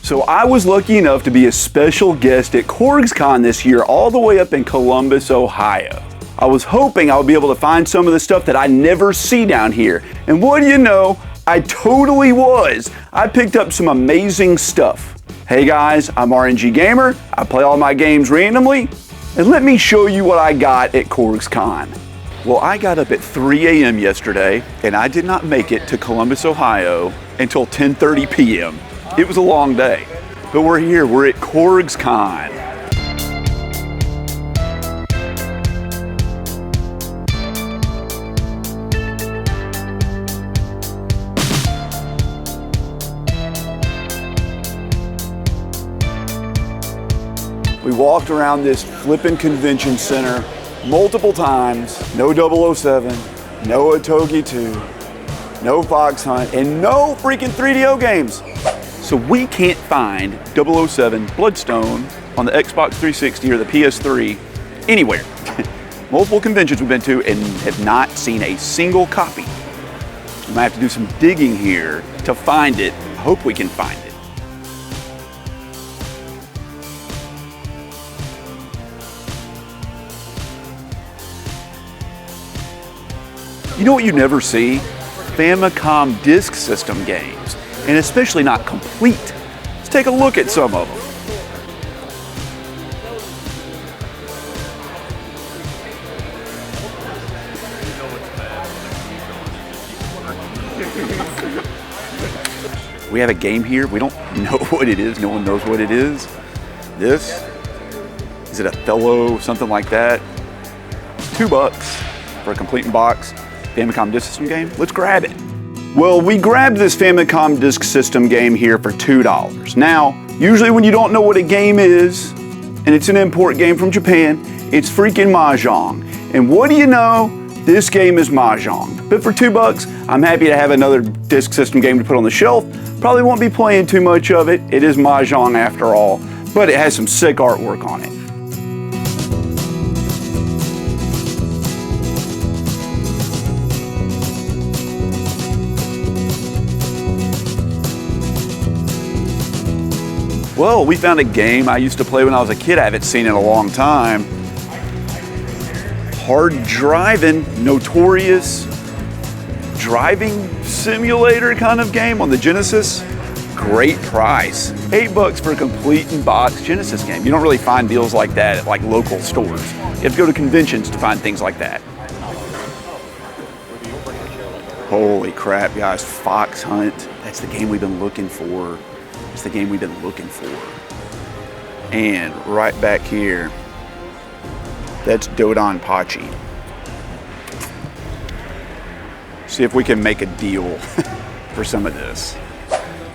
So I was lucky enough to be a special guest at CORGS Con this year, all the way up in Columbus, Ohio. I was hoping I would be able to find some of the stuff that I never see down here. And what do you know? I totally was. I picked up some amazing stuff. Hey guys, I'm RNG Gamer. I play all my games randomly. And let me show you what I got at CORGS Con. Well, I got up at 3 a.m. yesterday, and I did not make it to Columbus, Ohio until 10:30 p.m. It was a long day, but we're here. We're at CORGS Con. We walked around this flippin' convention center multiple times. No 007, no Otogi 2, no Fox Hunt, and no freaking 3DO games. So we can't find 007 Bloodstone on the Xbox 360 or the PS3 anywhere. Multiple conventions we've been to and have not seen a single copy. We might have to do some digging here to find it. I hope we can find it. You know what you never see? Famicom Disk System games, and especially not complete. Let's take a look at some of them. We have a game here. We don't know what it is. No one knows what it is. This, is it Othello, something like that? It's $2 for a complete box. Famicom Disk System game. Let's grab it. Well, we grabbed this Famicom Disk System game here for $2. Now, usually when you don't know what a game is, and it's an import game from Japan, it's freaking Mahjong. And what do you know? This game is Mahjong. But for $2, I'm happy to have another Disk System game to put on the shelf. Probably won't be playing too much of it. It is Mahjong after all, but it has some sick artwork on it. Well, we found a game I used to play when I was a kid. I haven't seen in a long time. Hard driving, notorious driving simulator kind of game on the Genesis. Great price. $8 for a complete in box Genesis game. You don't really find deals like that at like local stores. You have to go to conventions to find things like that. Holy crap, guys. Fox Hunt. That's the game we've been looking for. It's the game we've been looking for. And right back here, that's Dodon Pachi. See if we can make a deal for some of this.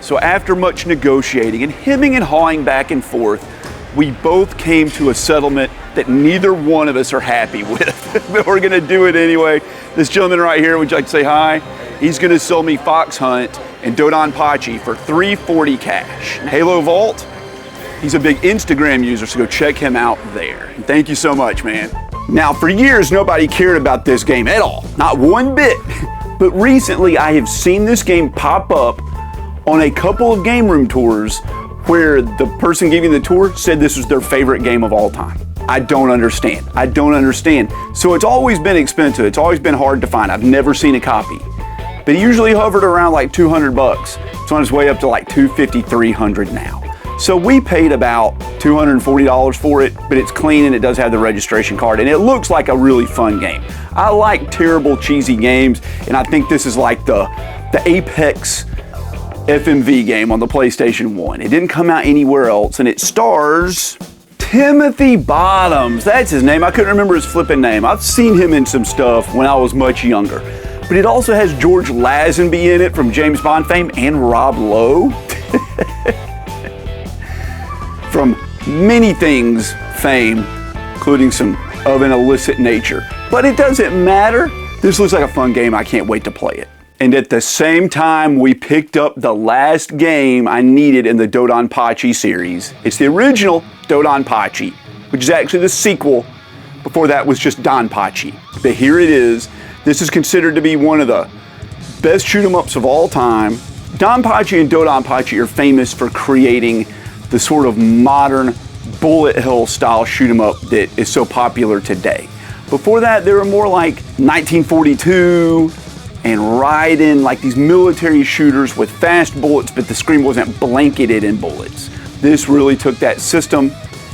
So after much negotiating and hemming and hawing back and forth, we both came to a settlement that neither one of us are happy with. But we're gonna do it anyway. This gentleman right here, would you like to say hi? He's gonna sell me Fox Hunt and Dodon Pachi for $340 cash. Halo Vault, he's a big Instagram user, so go check him out there. And thank you so much, man. Now, for years, nobody cared about this game at all, not one bit. But recently, I have seen this game pop up on a couple of game room tours where the person giving the tour said this was their favorite game of all time. I don't understand. I don't understand. So it's always been expensive. It's always been hard to find. I've never seen a copy. But he usually hovered around like $200. It's on his way up to like $250, $300 now. So we paid about $240 for it, but it's clean and it does have the registration card and it looks like a really fun game. I like terrible, cheesy games, and I think this is like the Apex FMV game on the PlayStation 1. It didn't come out anywhere else, and it stars Timothy Bottoms. That's his name. I couldn't remember his flipping name. I've seen him in some stuff when I was much younger. But it also has George Lazenby in it from James Bond fame and Rob Lowe from many things fame, including some of an illicit nature. But it doesn't matter. This looks like a fun game. I can't wait to play it. And at the same time, we picked up the last game I needed in the Dodon Pachi series. It's the original Dodon Pachi, which is actually the sequel. Before that was just Don Pachi. But here it is. This is considered to be one of the best shoot 'em ups of all time. Donpachi and Dodonpachi are famous for creating the sort of modern bullet hell style shoot 'em up that is so popular today. Before that, they were more like 1942 and Raiden, like these military shooters with fast bullets, but the screen wasn't blanketed in bullets. This really took that system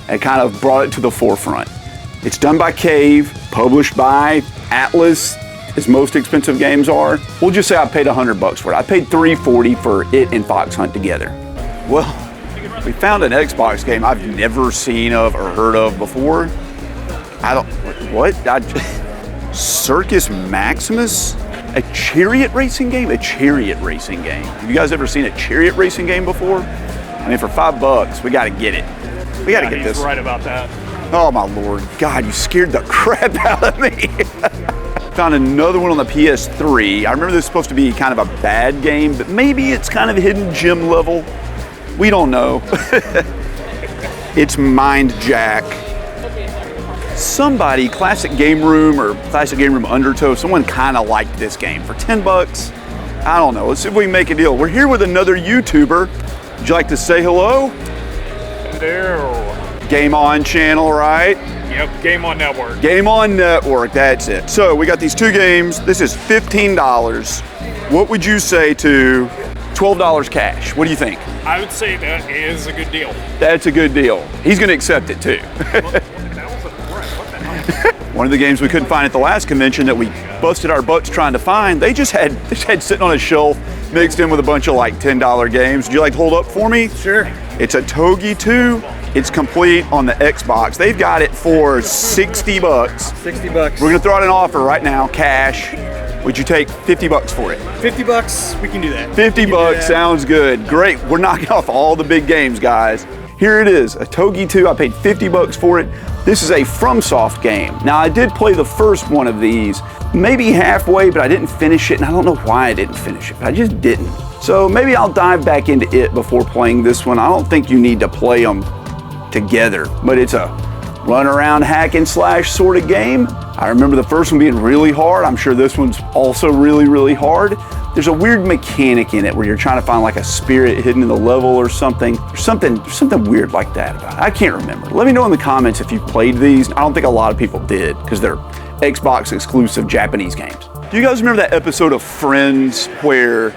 and kind of brought it to the forefront. It's done by Cave, published by Atlas, as most expensive games are. We'll just say I paid $100 for it. I paid $340 for it and Fox Hunt together. Well, we found an Xbox game I've never seen of or heard of before. Circus Maximus? A chariot racing game? A chariot racing game. Have you guys ever seen a chariot racing game before? I mean, for $5, we gotta get it. We gotta get this. He's right about that. Oh my Lord, God, you scared the crap out of me. Found another one on the PS3. I remember this was supposed to be kind of a bad game, but maybe it's kind of hidden gem level. We don't know. It's Mind Jack. Somebody, Classic Game Room or Classic Game Room Undertow, someone kind of liked this game. For $10, I don't know. Let's see if we can make a deal. We're here with another YouTuber. Would you like to say hello? Hello. Game On channel, right? Yep, Game On Network. Game On Network, that's it. So we got these two games. This is $15. What would you say to $12 cash? What do you think? I would say that is a good deal. That's a good deal. He's gonna accept it too. That was a threat. What the hell? One of the games we couldn't find at the last convention that we busted our butts trying to find, they just had sitting on a shelf mixed in with a bunch of like $10 games. Would you like to hold up for me? Sure. It's a Togi 2. It's complete on the Xbox. They've got it for $60. 60 bucks. We're gonna throw out an offer right now, cash. Would you take $50 for it? 50 bucks, we can do that. 50 bucks sounds good. Great, we're knocking off all the big games, guys. Here it is, a Togi 2. I paid $50 for it. This is a FromSoft game. Now, I did play the first one of these, maybe halfway, but I didn't finish it, and I don't know why I didn't finish it, but I just didn't. So maybe I'll dive back into it before playing this one. I don't think you need to play them together, but it's a run around hack and slash sort of game. I remember the first one being really hard. I'm sure this one's also really, really hard. There's a weird mechanic in it where you're trying to find like a spirit hidden in the level or something. There's something weird like that about it. I can't remember. Let me know in the comments if you played these. I don't think a lot of people did because they're Xbox exclusive Japanese games. Do you guys remember that episode of Friends where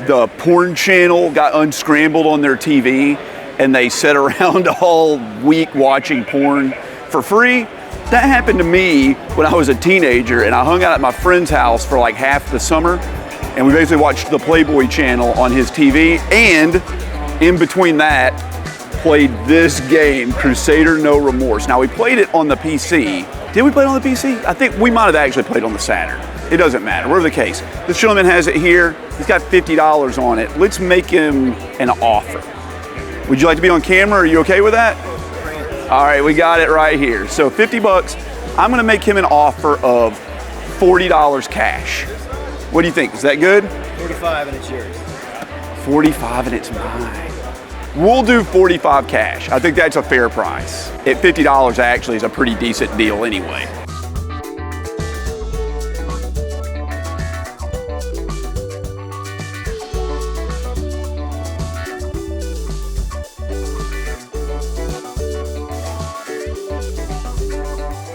the porn channel got unscrambled on their TV and they sat around all week watching porn for free? That happened to me when I was a teenager, and I hung out at my friend's house for like half the summer, and we basically watched the Playboy channel on his TV, and in between that, played this game, Crusader No Remorse. Now, we played it on the PC. Did we play it on the PC? I think we might have actually played it on the Saturn. It doesn't matter, whatever the case. This gentleman has it here. He's got $50 on it. Let's make him an offer. Would you like to be on camera? Are you okay with that? All right, we got it right here. So 50 bucks. I'm gonna make him an offer of $40 cash. What do you think? Is that good? 45 and it's yours. 45 and it's mine. We'll do 45 cash. I think that's a fair price. At $50 actually is a pretty decent deal anyway.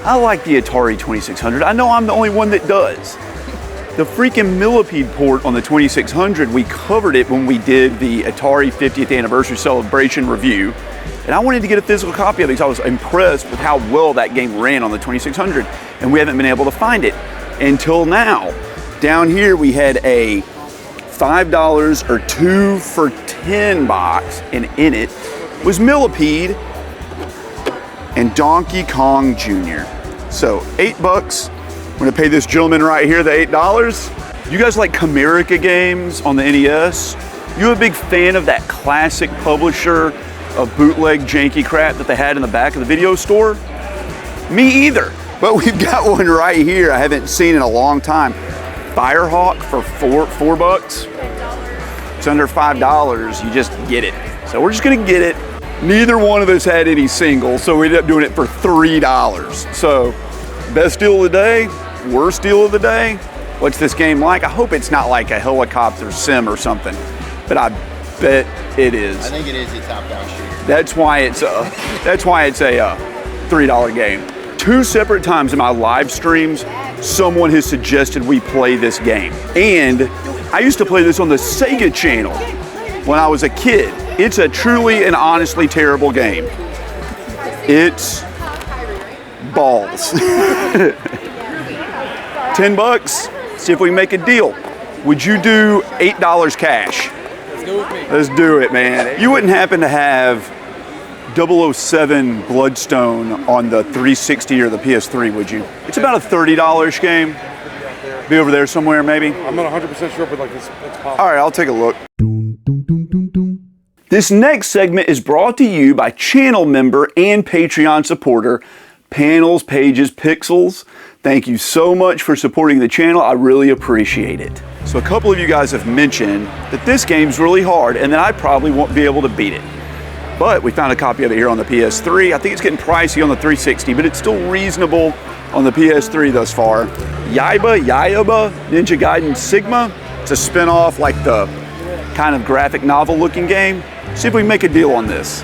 I like the Atari 2600. I know I'm the only one that does. The freaking Millipede port on the 2600, we covered it when we did the Atari 50th anniversary celebration review. And I wanted to get a physical copy of it because I was impressed with how well that game ran on the 2600. And we haven't been able to find it until now. Down here we had a $5 or 2 for 10 box, and in it was Millipede and Donkey Kong Jr. So $8. I'm gonna pay this gentleman right here the $8. You guys like Camerica games on the NES? You a big fan of that classic publisher of bootleg janky crap that they had in the back of the video store? Me either, but we've got one right here I haven't seen in a long time. Firehawk for four bucks. It's under $5, you just get it. So we're just gonna get it. Neither one of us had any singles, so we ended up doing it for $3. So, best deal of the day, worst deal of the day. What's this game like? I hope it's not like a helicopter sim or something. but I bet it is. I think it is a top-down shooter. That's why it's a $3 game. 2 separate times in my live streams, someone has suggested we play this game. And I used to play this on the Sega channel when I was a kid. It's a truly and honestly terrible game. It's balls. $10, see if we can make a deal. Would you do $8 cash? Let's go with me. Let's do it, man. You wouldn't happen to have 007 Bloodstone on the 360 or the PS3, would you? It's about a $30 game. Be over there somewhere, maybe? I'm not 100% sure, but like it's possible. All right, I'll take a look. This next segment is brought to you by channel member and Patreon supporter, Panels, Pages, Pixels. Thank you so much for supporting the channel. I really appreciate it. So a couple of you guys have mentioned that this game's really hard and that I probably won't be able to beat it. But we found a copy of it here on the PS3. I think it's getting pricey on the 360, but it's still reasonable on the PS3 thus far. Yaiba Ninja Gaiden Sigma. It's a spin-off like the kind of graphic novel looking game. See if we can make a deal on this.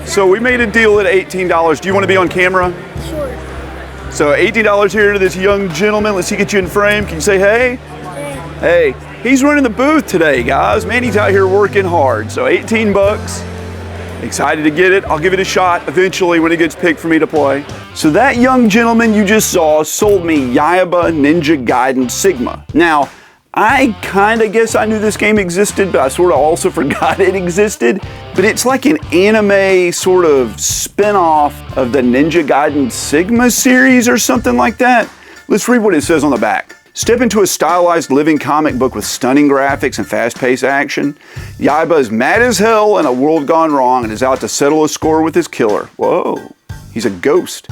So we made a deal at $18. Do you want to be on camera? Sure. So $18 here to this young gentleman. Let's see, get you in frame. Can you say hey? Hey, he's running the booth today, guys. Man, he's out here working hard. So 18 bucks. Excited to get it. I'll give it a shot eventually when it gets picked for me to play. So that young gentleman you just saw sold me Yaiba Ninja Gaiden Sigma. Now, I kind of guess I knew this game existed, but I sort of also forgot it existed. But it's like an anime sort of spin-off of the Ninja Gaiden Sigma series or something like that. Let's read what it says on the back. Step into a stylized living comic book with stunning graphics and fast-paced action. Yaiba is mad as hell in a world gone wrong and is out to settle a score with his killer. Whoa, he's a ghost.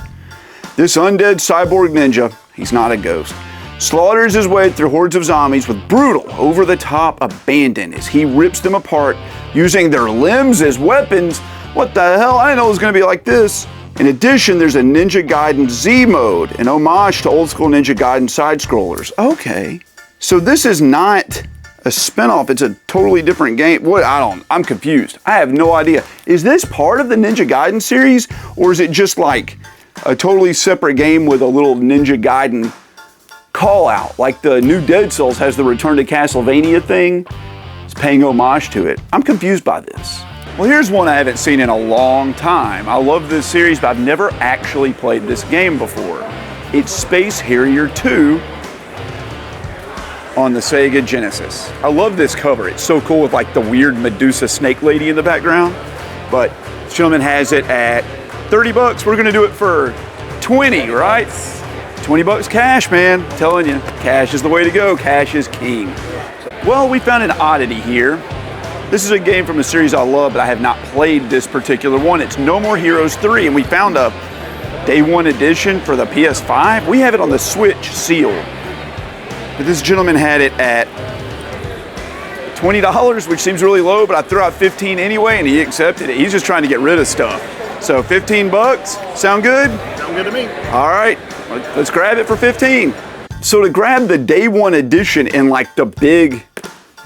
This undead cyborg ninja, he's not a ghost, slaughters his way through hordes of zombies with brutal, over-the-top abandon as he rips them apart using their limbs as weapons. What the hell? I didn't know it was going to be like this. In addition, there's a Ninja Gaiden Z mode, an homage to old school Ninja Gaiden side-scrollers. Okay. So this is not a spin-off, it's a totally different game. What? I'm confused. I have no idea. Is this part of the Ninja Gaiden series, or is it just like a totally separate game with a little Ninja Gaiden call out? Like the new Dead Cells has the Return to Castlevania thing. It's paying homage to it. I'm confused by this. Well, here's one I haven't seen in a long time. I love this series, but I've never actually played this game before. It's Space Harrier 2 on the Sega Genesis. I love this cover. It's so cool with like the weird Medusa snake lady in the background. But this gentleman has it at 30 bucks. We're gonna do it for 20, right? 20 bucks cash, man. I'm telling you, cash is the way to go. Cash is king. Well, we found an oddity here. This is a game from a series I love, but I have not played this particular one. It's No More Heroes 3, and we found a Day 1 edition for the PS5. We have it on the Switch sealed. But this gentleman had it at $20, which seems really low, but I threw out 15 anyway, and he accepted it. He's just trying to get rid of stuff. So 15 bucks, sound good? Sound good to me. All right, let's grab it for 15. So to grab the Day 1 edition in like the big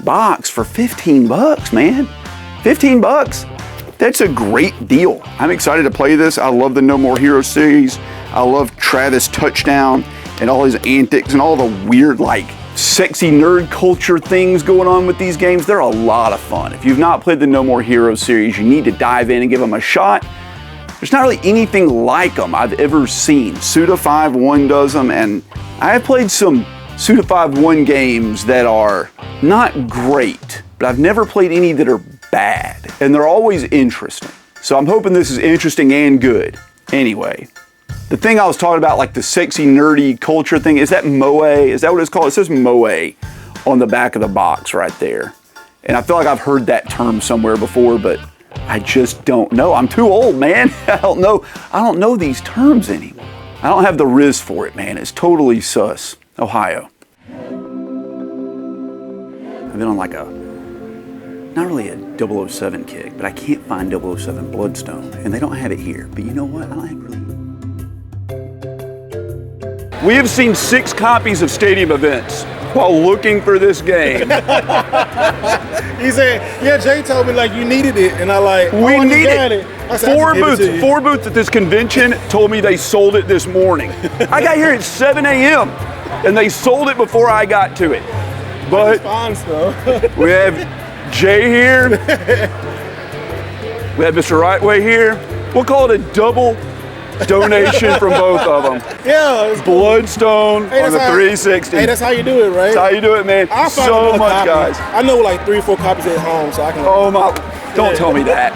box for 15 bucks, man. 15 bucks. That's a great deal. I'm excited to play this. I love the No More Heroes series. I love Travis Touchdown and all his antics and all the weird, like, sexy nerd culture things going on with these games. They're a lot of fun. If you've not played the No More Heroes series, you need to dive in and give them a shot. There's not really anything like them I've ever seen. Suda 5.1 does them, and I have played some Suda 5.1 games that are not great, but I've never played any that are bad, and they're always interesting. So I'm hoping this is interesting and good. Anyway, the thing I was talking about, like the sexy nerdy culture thing, is that Moe? Is that what it's called? It says Moe on the back of the box right there. And I feel like I've heard that term somewhere before, but I just don't know. I'm too old, man. I don't know these terms anymore. I don't have the riz for it, man. It's totally sus. Ohio. I've been on like not really a 007 kick, but I can't find 007 Bloodstone, and they don't have it here. But you know what? I don't have really. We have seen 6 copies of Stadium Events. while looking for this game. He said, yeah, Jay told me like you needed it, and I like, We you need got it. I said, Four I just gave it booths. to you. 4 booths at this convention told me they sold it this morning. I got here at 7 a.m. and they sold it before I got to it. But It's fine stuff. we have Jay here. We have Mr. Rightway here. We'll call it a double donation from both of them. Yeah. It's cool. Bloodstone Hey, on that's the how- 360. Hey, that's how you do it, right? That's how you do it, man. I'll find So another much, copy. guys. I know like 3 or 4 copies at home, so I can. Oh my, don't tell me that.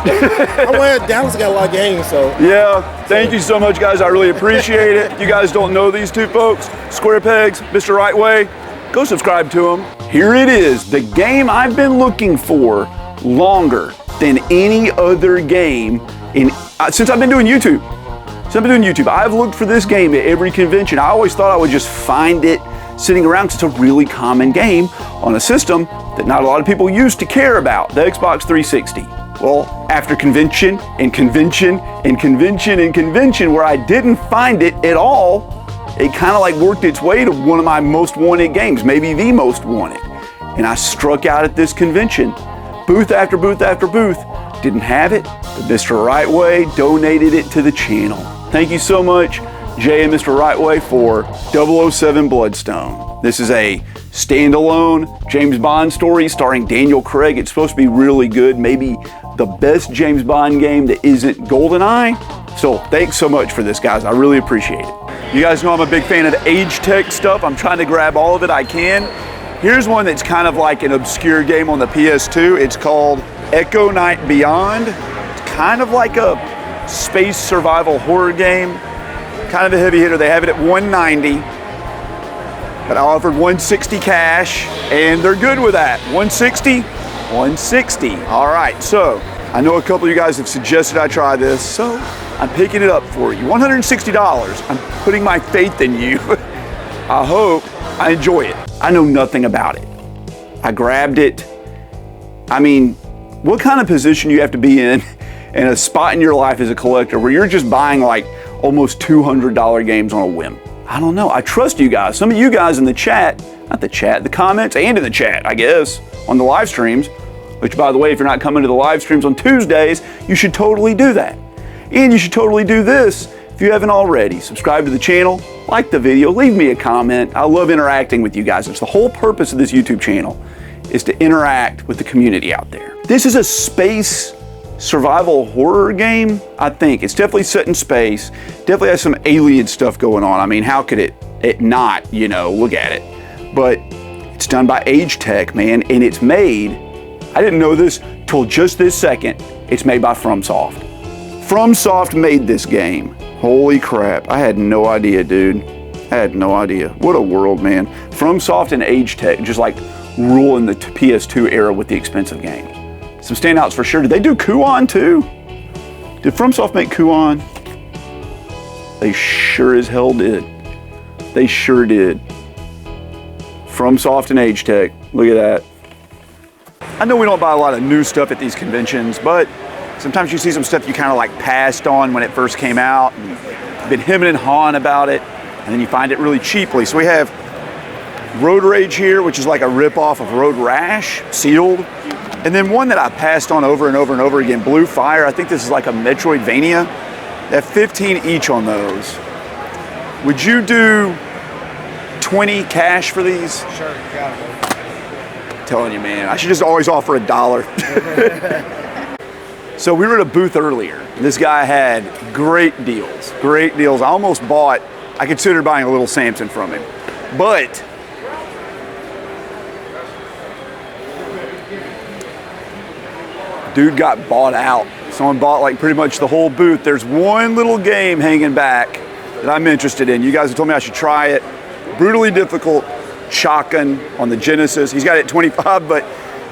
I'm glad Dallas got a lot of games, so. Yeah, thank you so much, guys. I really appreciate it. You guys don't know these two folks, Square Pegs, Mr. Rightway. Go subscribe to them. Here it is, the game I've been looking for longer than any other game since I've been doing YouTube. I've looked for this game at every convention. I always thought I would just find it sitting around because it's a really common game on a system that not a lot of people used to care about, the Xbox 360. Well, after convention and convention and convention and convention where I didn't find it at all, it kind of like worked its way to one of my most wanted games, maybe the most wanted. And I struck out at this convention. Booth after booth after booth. Didn't have it, but Mr. Rightway donated it to the channel. Thank you so much, Jay and Mr. Rightway, for 007 Bloodstone. This is a standalone James Bond story starring Daniel Craig. It's supposed to be really good, maybe the best James Bond game that isn't GoldenEye. So thanks so much for this, guys. I really appreciate it. You guys know I'm a big fan of the age tech stuff. I'm trying to grab all of it I can. Here's one that's kind of like an obscure game on the PS2. It's called Echo Night Beyond. It's kind of like a space survival horror game. Kind of a heavy hitter. They have it at $190, but I offered $160 cash, and they're good with that. $160, $160. All right, so I know a couple of you guys have suggested I try this, so I'm picking it up for you. $160. I'm putting my faith in you. I hope I enjoy it. I know nothing about it. I grabbed it. I mean, what kind of position you have to be in a spot in your life as a collector where you're just buying like almost $200 games on a whim? I don't know. I trust you guys. Some of you guys in the chat, not the chat, the comments and in the chat, I guess, on the live streams, which by the way, if you're not coming to the live streams on Tuesdays, you should totally do that. And you should totally do this if you haven't already. Subscribe to the channel, like the video, leave me a comment. I love interacting with you guys. It's the whole purpose of this YouTube channel, is to interact with the community out there. This is a space survival horror game, I think. It's definitely set in space. Definitely has some alien stuff going on. I mean, how could it not, you know, look at it. But it's done by Age Tech, man, and it's made, I didn't know this till just this second, it's made by FromSoft. FromSoft made this game. Holy crap, I had no idea, dude. I had no idea. What a world, man. FromSoft and Age Tech just like ruling the PS2 era with the expensive games. Some standouts for sure. Did they do Kuon too? Did FromSoft make Kuon? They sure as hell did. They sure did. FromSoft and Age Tech. Look at that. I know we don't buy a lot of new stuff at these conventions, but sometimes you see some stuff you kind of like passed on when it first came out and been hemming and hawing about it, and then you find it really cheaply. So we have Road Rage here, which is like a rip-off of Road Rash, sealed. And then one that I passed on over and over and over again, Blue Fire. I think this is like a Metroidvania. They have 15 each on those. Would you do 20 cash for these? Sure, got it. I'm telling you, man, I should just always offer $1. So we were at a booth earlier. This guy had great deals, great deals. I almost bought, I considered buying a little Samson from him, but dude got bought out. Someone bought like pretty much the whole booth. There's one little game hanging back that I'm interested in. You guys have told me I should try it. Brutally difficult, shotgun on the Genesis. He's got it at 25, but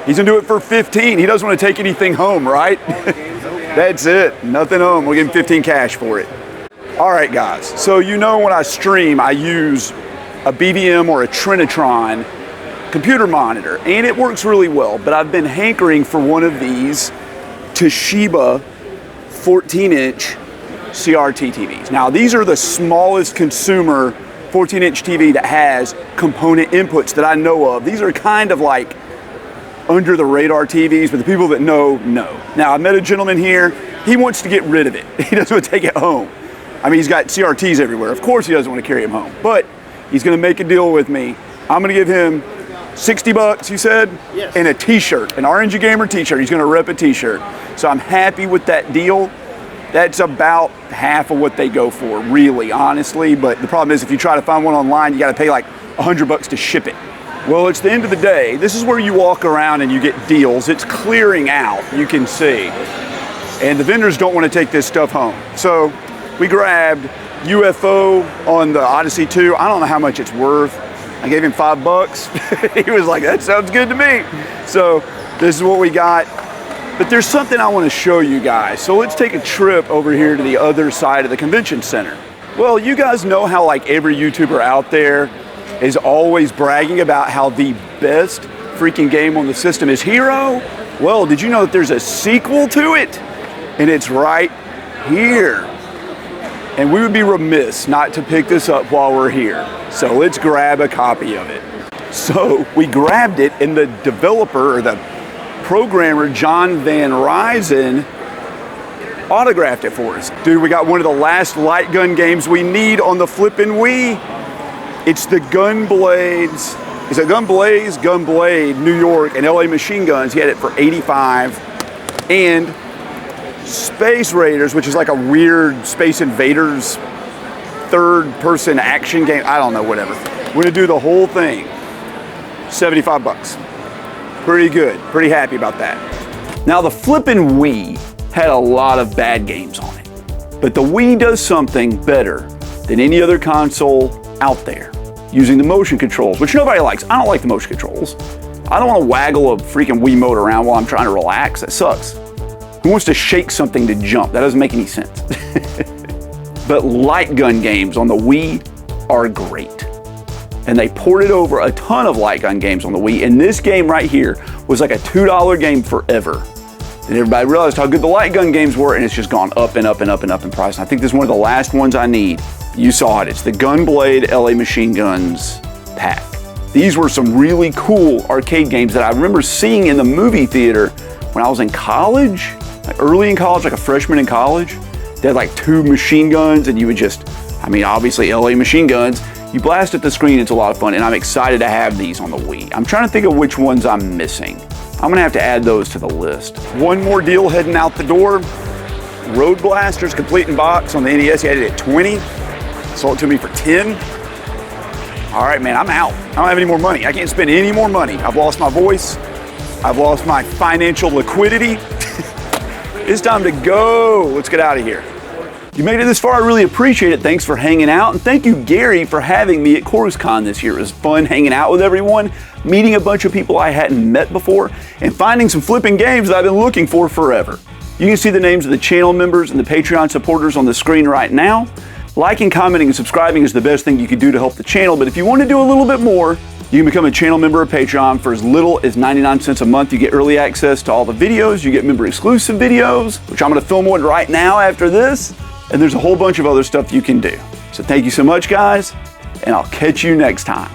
he's gonna do it for 15. He doesn't want to take anything home, right? That's it, nothing home. We'll give him 15 cash for it. All right, guys, so you know when I stream, I use a BBM or a Trinitron computer monitor, and it works really well, but I've been hankering for one of these Toshiba 14-inch CRT TVs. Now, these are the smallest consumer 14-inch TV that has component inputs that I know of. These are kind of like under the radar TVs, but the people that know. Now, I met a gentleman here. He wants to get rid of it. He doesn't want to take it home. I mean, he's got CRTs everywhere. Of course he doesn't want to carry them home, but he's going to make a deal with me. I'm going to give him 60 bucks, he said, yes, and a t-shirt, an RNG Gamer t-shirt. He's going to rep a t-shirt. So I'm happy with that deal. That's about half of what they go for, really, honestly. But the problem is if you try to find one online, you got to pay like 100 bucks to ship it. Well, it's the end of the day. This is where you walk around and you get deals. It's clearing out, you can see. And the vendors don't want to take this stuff home. So we grabbed UFO on the Odyssey 2. I don't know how much it's worth. I gave him $5. He was like, that sounds good to me. So this is what we got. But there's something I want to show you guys. So let's take a trip over here to the other side of the convention center. Well, you guys know how like every YouTuber out there is always bragging about how the best freaking game on the system is Hero? Well, did you know that there's a sequel to it? And it's right here. And we would be remiss not to pick this up while we're here. So let's grab a copy of it. So we grabbed it, and the developer or the programmer, John Van Ryzen, autographed it for us. Dude, we got one of the last light gun games we need on the flippin' Wii. It's the Gunblades. Is it Gunblaze? Gunblade, New York, and LA Machine Guns. He had it for 85. And Space Raiders, which is like a weird Space Invaders third-person action game. I don't know, whatever. We're gonna do the whole thing. 75 bucks. Pretty good, pretty happy about that. Now the flippin' Wii had a lot of bad games on it, but the Wii does something better than any other console out there, using the motion controls, which nobody likes. I don't like the motion controls. I don't want to waggle a freaking Wiimote around while I'm trying to relax. That sucks. Who wants to shake something to jump? That doesn't make any sense. But light gun games on the Wii are great. And they ported over a ton of light gun games on the Wii, and this game right here was like a $2 game forever. And everybody realized how good the light gun games were, and it's just gone up and up and up and up in price. And I think this is one of the last ones I need. You saw it, it's the Gunblade LA Machine Guns pack. These were some really cool arcade games that I remember seeing in the movie theater when I was in college, like early in college, like a freshman in college. They had like 2 machine guns, and you would just, I mean, obviously LA Machine Guns, you blast at the screen, it's a lot of fun, and I'm excited to have these on the Wii. I'm trying to think of which ones I'm missing. I'm gonna have to add those to the list. One more deal heading out the door. Road Blasters, complete in box on the NES. He had it at 20. Sold it to me for 10. All right, man, I'm out. I don't have any more money. I can't spend any more money. I've lost my voice. I've lost my financial liquidity. It's time to go. Let's get out of here. You made it this far, I really appreciate it. Thanks for hanging out, and thank you, Gary, for having me at CORGS Con this year. It was fun hanging out with everyone, meeting a bunch of people I hadn't met before, and finding some flipping games that I've been looking for forever. You can see the names of the channel members and the Patreon supporters on the screen right now. Liking, commenting, and subscribing is the best thing you can do to help the channel, but if you want to do a little bit more, you can become a channel member of Patreon for as little as 99 cents a month. You get early access to all the videos, you get member exclusive videos, which I'm gonna film one right now after this, and there's a whole bunch of other stuff you can do. So thank you so much, guys, and I'll catch you next time.